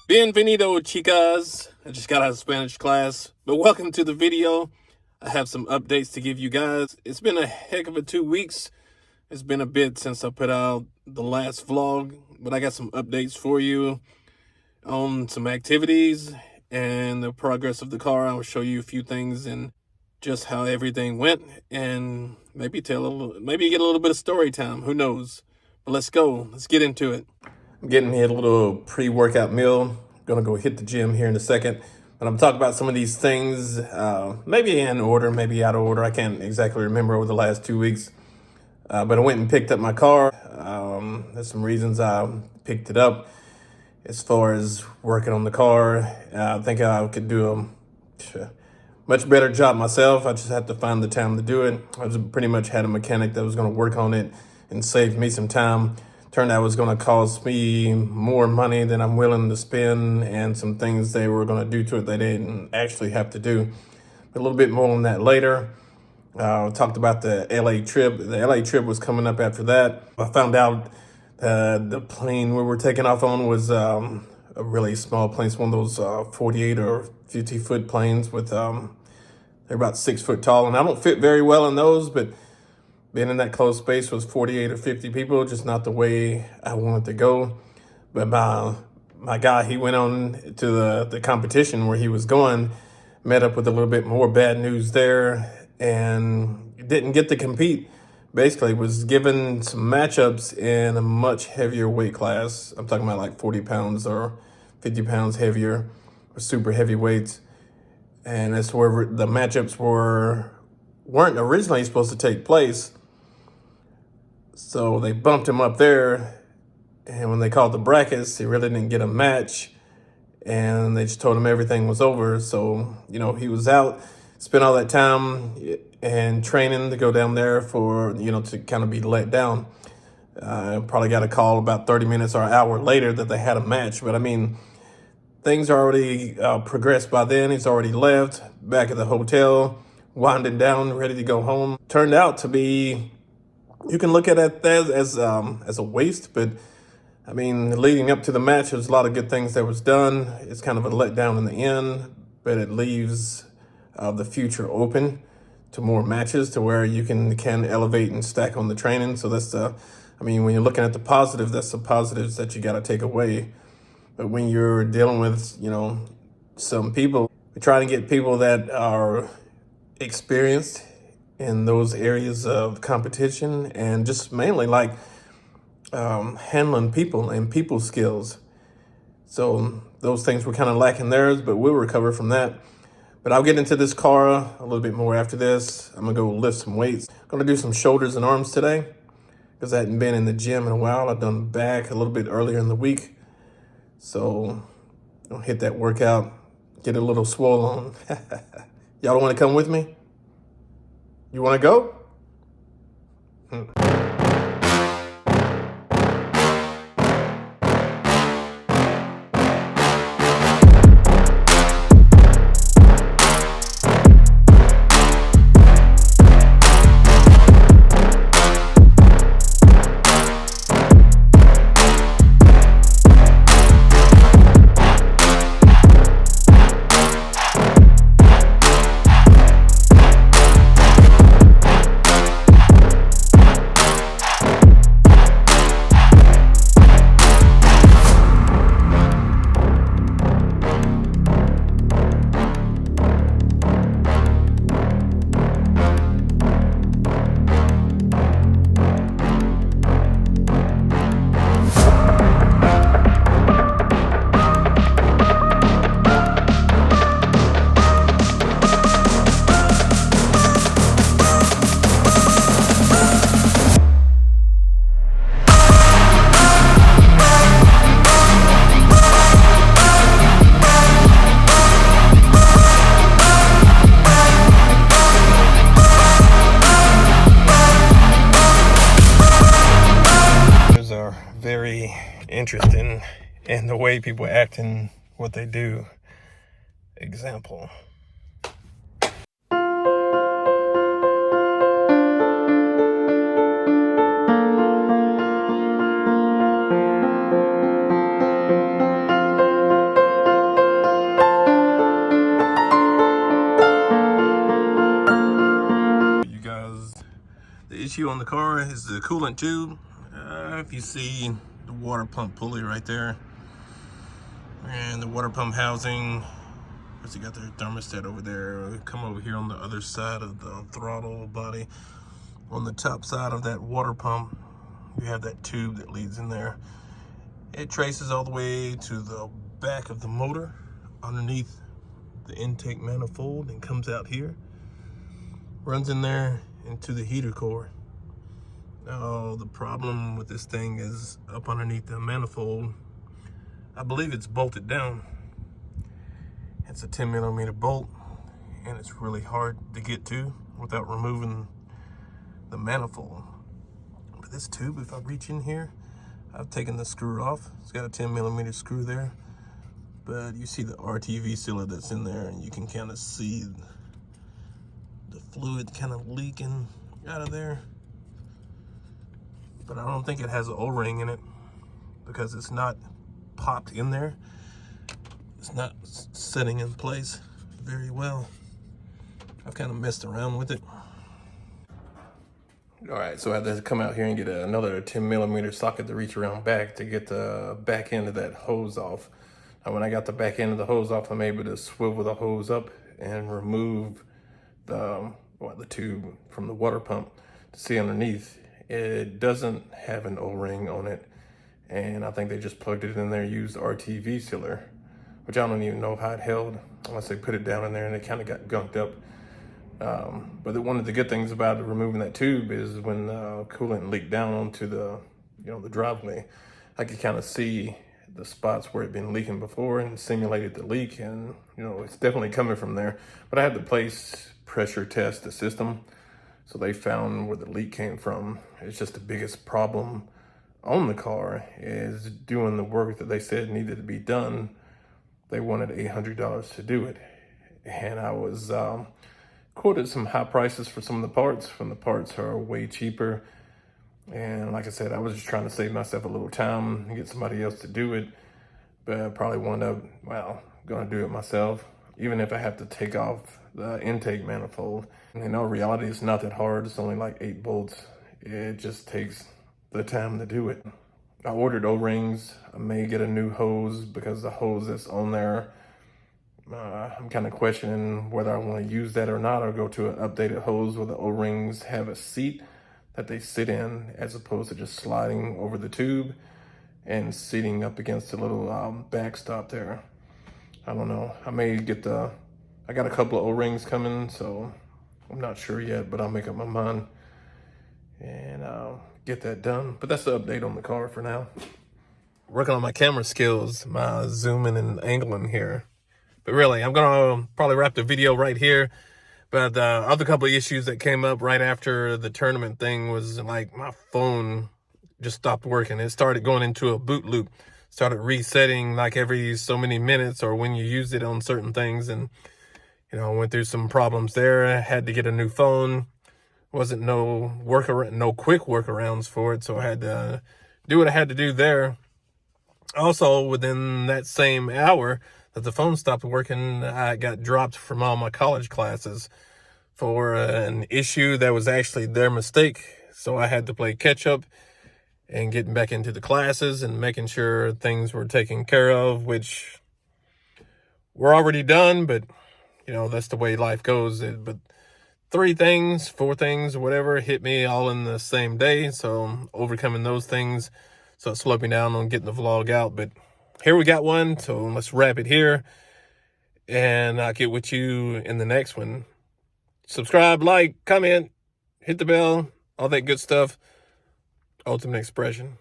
Bienvenido, chicas. I just got out of Spanish class, but welcome to the video. I have some updates to give you guys. It's been a heck of a 2 weeks. It's been a bit since I put out the last vlog, but I got some updates for you on some activities and the progress of the car. I will show you a few things and just how everything went, and maybe maybe get a little bit of story time. Who knows? But let's go. Let's get into it. I'm getting me a little pre-workout meal. Gonna go hit the gym here in a second. But I'm talking about some of these things, maybe in order, maybe out of order. I can't exactly remember over the last 2 weeks. But I went and picked up my car. There's some reasons I picked it up. As far as working on the car, I think I could do a much better job myself. I just had to find the time to do it. I was pretty much had a mechanic that was going to work on it and save me some time. Turned out it was going to cost me more money than I'm willing to spend, and some things they were going to do to it they didn't actually have to do. But a little bit more on that later. Talked about the LA trip. The LA trip was coming up after that. I found out the plane we were taking off on was a really small plane. It's one of those 48 or 50 foot planes with, they're about 6 foot tall. And I don't fit very well in those, but being in that close space was 48 or 50 people, just not the way I wanted to go. But my guy, he went on to the competition where he was going, met up with a little bit more bad news there, and didn't get to compete. Basically was given some matchups in a much heavier weight class. I'm talking about like 40 pounds or 50 pounds heavier, or super heavy weights. And that's where the matchups weren't originally supposed to take place. So they bumped him up there, and when they called the brackets, he really didn't get a match, and they just told him everything was over. So, he was out, spent all that time and training to go down there for, to kind of be let down. Probably got a call about 30 minutes or an hour later that they had a match. But I mean, things are already progressed by then. He's already left, back at the hotel, winding down, ready to go home. Turned out to be, you can look at it as a waste, but I mean, leading up to the match, there's a lot of good things that was done. It's kind of a letdown in the end, but it leaves the future open to more matches, to where you can elevate and stack on the training. So that's when you're looking at the positive, that's the positives that you got to take away. But when you're dealing with, some people, we try to get people that are experienced in those areas of competition, and just mainly like handling people and people skills. So those things were kind of lacking theirs, but we'll recover from that. But I'll get into this car a little bit more after this. I'm gonna go lift some weights. I'm gonna do some shoulders and arms today because I hadn't been in the gym in a while. I've done back a little bit earlier in the week. So I'll hit that workout, get a little swole on. Y'all don't want to come with me? You want to go? Very interesting in the way people act and what they do. Example. issue on the car is the coolant tube. If you see the water pump pulley right there, and the water pump housing, you got their thermostat over there. Come over here on the other side of the throttle body. On the top side of that water pump, you have that tube that leads in there. It traces all the way to the back of the motor underneath the intake manifold and comes out here, runs in there into the heater core. Now the problem with this thing is up underneath the manifold, I believe it's bolted down. It's a 10mm bolt, and it's really hard to get to without removing the manifold. But this tube, if I reach in here, I've taken the screw off. It's got a 10mm screw there, but you see the RTV sealer that's in there, and you can kind of see the fluid kind of leaking out of there. But I don't think it has an O-ring in it because it's not popped in there. It's not setting in place very well. I've kind of messed around with it. All right, so I had to come out here and get another 10mm socket to reach around back to get the back end of that hose off. Now, when I got the back end of the hose off, I'm able to swivel the hose up and remove the tube from the water pump to see underneath. It doesn't have an O-ring on it, and I think they just plugged it in there, used RTV sealer, which I don't even know how it held unless they put it down in there and it kind of got gunked up. But one of the good things about removing that tube is when coolant leaked down onto the driveway, I could kind of see the spots where it'd been leaking before and simulated the leak, and it's definitely coming from there. But I had to place pressure test the system, so they found where the leak came from. It's just the biggest problem on the car is doing the work that they said needed to be done. They wanted $800 to do it, and I was quoted some high prices for some of the parts. When the parts are way cheaper, and like I said, I was just trying to save myself a little time and get somebody else to do it, but I probably wound up, gonna do it myself, even if I have to take off the intake manifold. And in all reality, it's not that hard. It's only like 8 bolts. It just takes the time to do it. I ordered O-rings. I may get a new hose because the hose that's on there, I'm kind of questioning whether I want to use that or not, or go to an updated hose where the O-rings have a seat that they sit in, as opposed to just sliding over the tube and seating up against the little backstop there. I don't know. I may get I got a couple of O-rings coming, so I'm not sure yet, but I'll make up my mind and get that done. But that's the update on the car for now. Working on my camera skills, my zooming and angling here. But really, I'm gonna probably wrap the video right here. But the other couple of issues that came up right after the tournament thing was like my phone just stopped working. It started going into a boot loop, started resetting like every so many minutes or when you use it on certain things. And I went through some problems there. I had to get a new phone. Wasn't no quick workarounds for it, so I had to do what I had to do there. Also, within that same hour that the phone stopped working, I got dropped from all my college classes for an issue that was actually their mistake. So I had to play catch up and getting back into the classes and making sure things were taken care of, which were already done, but that's the way life goes. But 4 things, whatever, hit me all in the same day. So overcoming those things, so it slowed me down on getting the vlog out. But here we got one, so let's wrap it here. And I'll get with you in the next one. Subscribe, like, comment, hit the bell, all that good stuff. Ultimate Expression.